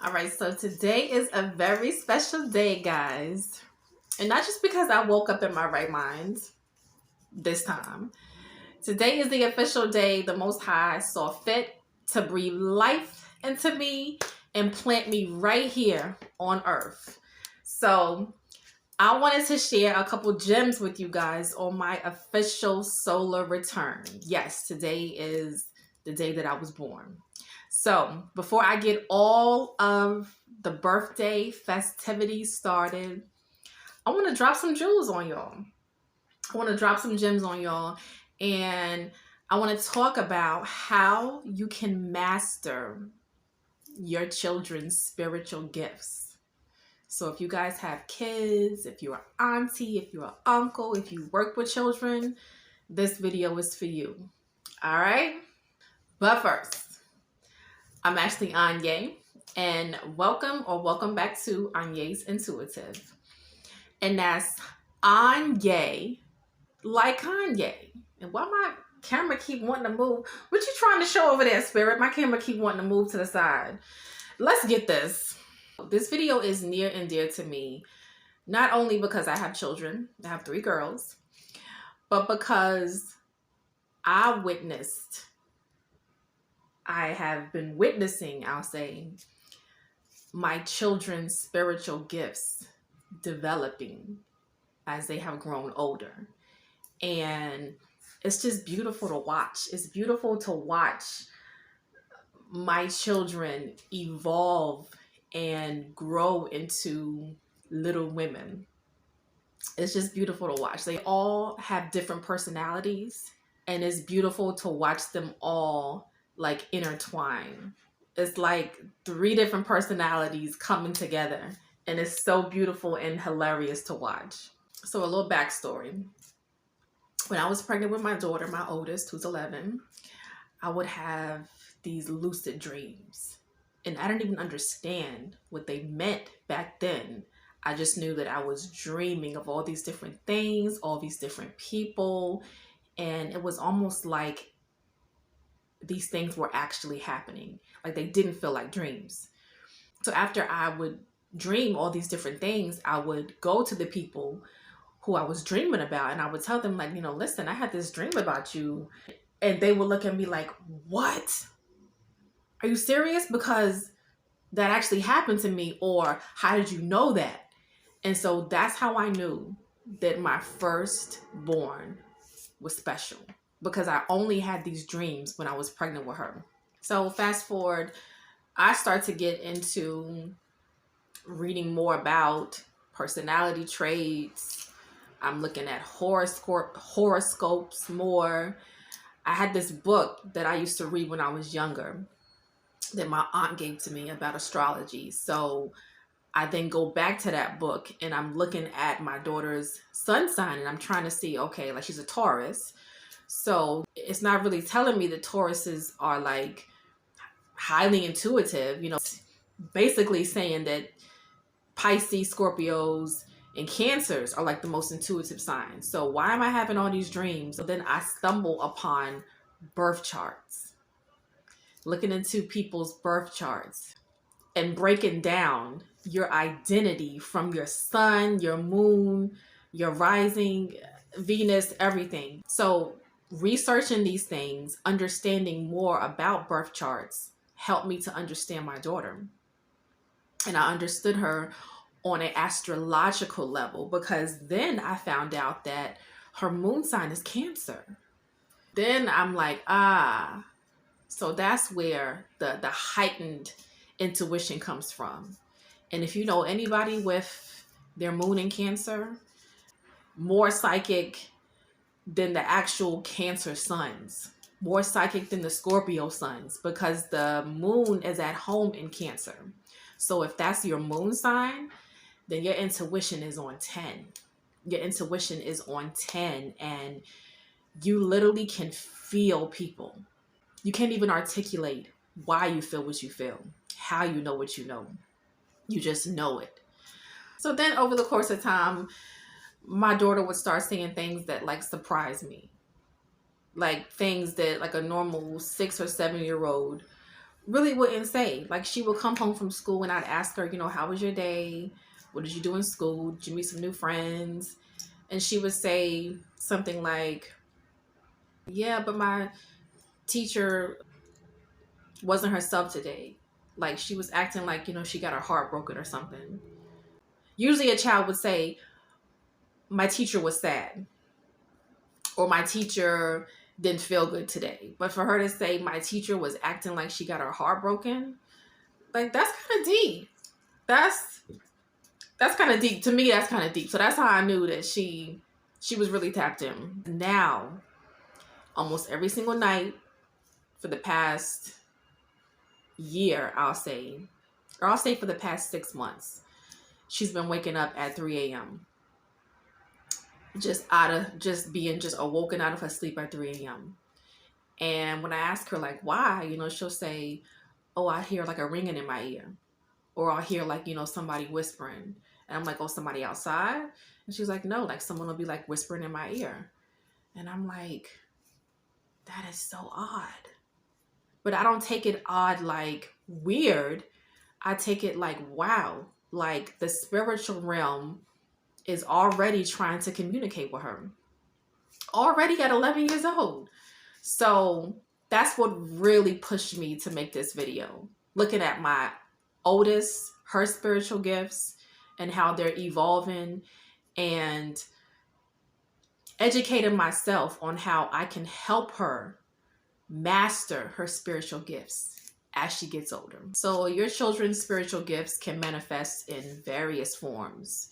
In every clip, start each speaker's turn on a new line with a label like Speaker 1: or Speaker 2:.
Speaker 1: All right, so today is a very special day, guys. And not just because I woke up in my right mind this time. Today is the official day the Most High saw fit to breathe life into me and plant me right here on earth. So I wanted to share a couple gems with you guys on my official solar return. Yes, today is the day that I was born. So before I get all of the birthday festivities started, I want to drop some jewels on y'all. I want to drop some gems on y'all. And I want to talk about how you can master your children's spiritual gifts. So if you guys have kids, if you're an auntie, if you're an uncle, if you work with children, this video is for you. All right? But first, I'm actually Anye, and welcome back to Anye's Intuitive. And that's Anye, like Kanye. And why my camera keep wanting to move? What you trying to show over there, Spirit? My camera keep wanting to move to the side. Let's get this. This video is near and dear to me, not only because I have children, I have 3 girls, but because I have been witnessing, I'll say, my children's spiritual gifts developing as they have grown older. And it's just beautiful to watch. It's beautiful to watch my children evolve and grow into little women. It's just beautiful to watch. They all have different personalities, and it's beautiful to watch them all like intertwine. It's like 3 different personalities coming together, and it's so beautiful and hilarious to watch. So a little backstory. When I was pregnant with my daughter, my oldest, who's 11, I would have these lucid dreams. And I didn't even understand what they meant back then. I just knew that I was dreaming of all these different things, all these different people. And it was almost like these things were actually happening. Like they didn't feel like dreams. So after I would dream all these different things, I would go to the people who I was dreaming about, and I would tell them, like, listen, I had this dream about you. And they would look at me like, what? Are you serious? Because that actually happened to me. Or how did you know that? And so that's how I knew that my firstborn was special, because I only had these dreams when I was pregnant with her. So fast forward, I start to get into reading more about personality traits. I'm looking at horoscopes more. I had this book that I used to read when I was younger that my aunt gave to me about astrology. So I then go back to that book and I'm looking at my daughter's sun sign and I'm trying to see, okay, like she's a Taurus. So it's not really telling me that Tauruses are like highly intuitive, basically saying that Pisces, Scorpios, and Cancers are like the most intuitive signs. So why am I having all these dreams? So then I stumble upon birth charts, looking into people's birth charts and breaking down your identity from your sun, your moon, your rising, Venus, everything. So researching these things, understanding more about birth charts helped me to understand my daughter. And I understood her on an astrological level, because then I found out that her moon sign is Cancer. Then I'm like, so that's where the heightened intuition comes from. And if you know anybody with their moon in Cancer, more psychic than the actual Cancer suns, more psychic than the Scorpio suns, because the moon is at home in Cancer. So if that's your moon sign, then your intuition is on 10. Your intuition is on 10, and you literally can feel people. You can't even articulate why you feel what you feel, how you know what you know. You just know it. So then over the course of time, my daughter would start saying things that like surprise me. Like things that like a normal 6 or 7 year old really wouldn't say. Like, she would come home from school and I'd ask her, how was your day? What did you do in school? Did you meet some new friends? And she would say something like, yeah, but my teacher wasn't herself today. Like, she was acting like, she got her heart broken or something. Usually a child would say, my teacher was sad, or my teacher didn't feel good today. But for her to say my teacher was acting like she got her heart broken, like, that's kind of deep. That's kind of deep. To me, that's kind of deep. So that's how I knew that she was really tapped in. Now, almost every single night for the past year, I'll say for the past 6 months, she's been waking up at 3 a.m. Just awoken out of her sleep at 3 a.m. And when I ask her, like, why, she'll say, oh, I hear like a ringing in my ear. Or I'll hear like, somebody whispering. And I'm like, oh, somebody outside? And she's like, no, like someone will be like whispering in my ear. And I'm like, that is so odd. But I don't take it odd like weird. I take it like, wow, like the spiritual realm is already trying to communicate with her. Already at 11 years old. So that's what really pushed me to make this video. Looking at my oldest, her spiritual gifts and how they're evolving, and educating myself on how I can help her master her spiritual gifts as she gets older. So your children's spiritual gifts can manifest in various forms.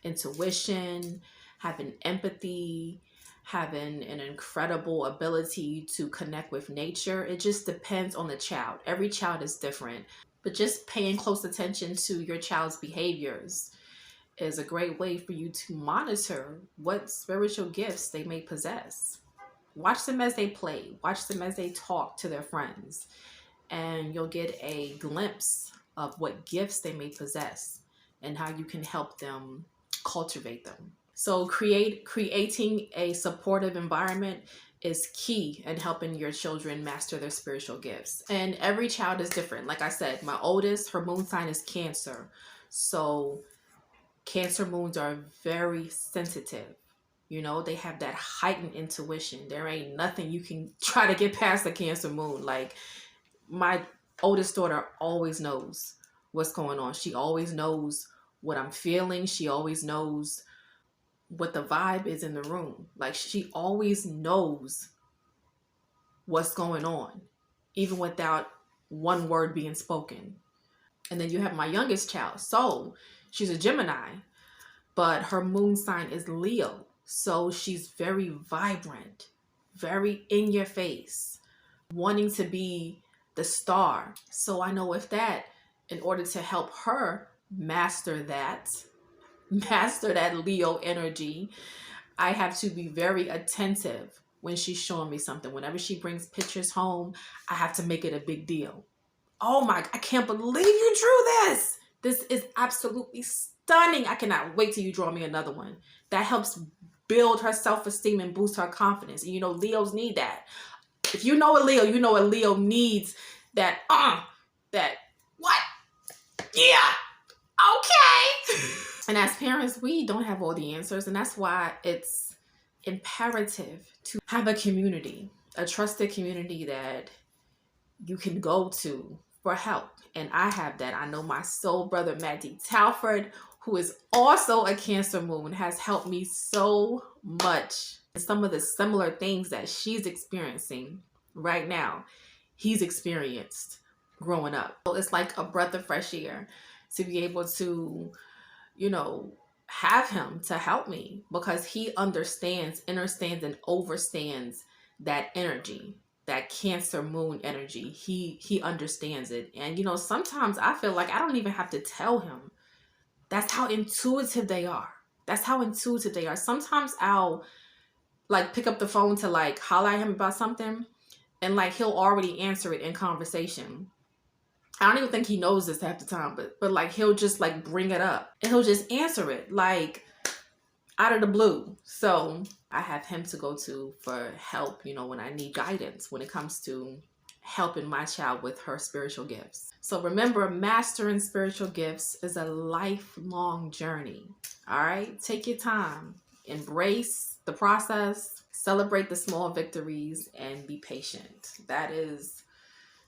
Speaker 1: Intuition, having empathy, having an incredible ability to connect with nature. It just depends on the child. Every child is different. But just paying close attention to your child's behaviors is a great way for you to monitor what spiritual gifts they may possess. Watch them as they play. Watch them as they talk to their friends. And you'll get a glimpse of what gifts they may possess and how you can help them cultivate them. So creating a supportive environment is key in helping your children master their spiritual gifts. And every child is different. Like I said, my oldest, her moon sign is Cancer. So Cancer moons are very sensitive. They have that heightened intuition. There ain't nothing you can try to get past a Cancer moon. Like, my oldest daughter always knows what's going on. She always knows what I'm feeling. She always knows what the vibe is in the room. Like, she always knows what's going on, even without one word being spoken. And then you have my youngest child. So she's a Gemini, but her moon sign is Leo. So she's very vibrant, very in your face, wanting to be the star. So I know in order to help her master that Leo energy, I have to be very attentive when she's showing me something. Whenever she brings pictures home, I have to make it a big deal. Oh my, I can't believe you drew this. This is absolutely stunning. I cannot wait till you draw me another one. That helps build her self-esteem and boost her confidence. And Leos need that. If you know a Leo, you know a Leo needs that, what? Yeah, okay. And as parents, we don't have all the answers. And that's why it's imperative to have a community, a trusted community that you can go to for help. And I have that. I know my soul brother, Matt D. Talford, who is also a Cancer moon, has helped me so much. Some of the similar things that she's experiencing right now, he's experienced growing up. So it's like a breath of fresh air to be able to, have him to help me, because he understands, and overstands that energy, that Cancer moon energy. He understands it. And, sometimes I feel like I don't even have to tell him. That's how intuitive they are. Sometimes I'll like pick up the phone to like holler at him about something, and like he'll already answer it in conversation. I don't even think he knows this half the time, but like he'll just like bring it up and he'll just answer it like out of the blue. So I have him to go to for help, when I need guidance when it comes to helping my child with her spiritual gifts. So remember, mastering spiritual gifts is a lifelong journey. All right, take your time, embrace the process, celebrate the small victories, and be patient. That is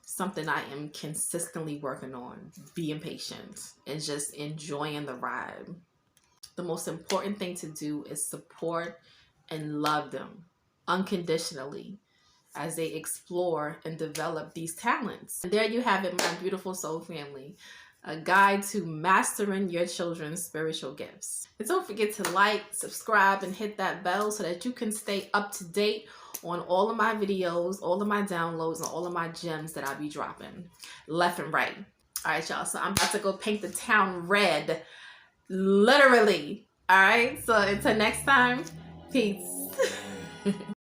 Speaker 1: something I am consistently working on, being patient and just enjoying the ride. The most important thing to do is support and love them unconditionally as they explore and develop these talents. And there you have it, my beautiful soul family. A guide to mastering your children's spiritual gifts. And don't forget to like, subscribe, and hit that bell so that you can stay up to date on all of my videos, all of my downloads, and all of my gems that I be dropping left and right. All right, y'all. So I'm about to go paint the town red. Literally. All right. So until next time, peace.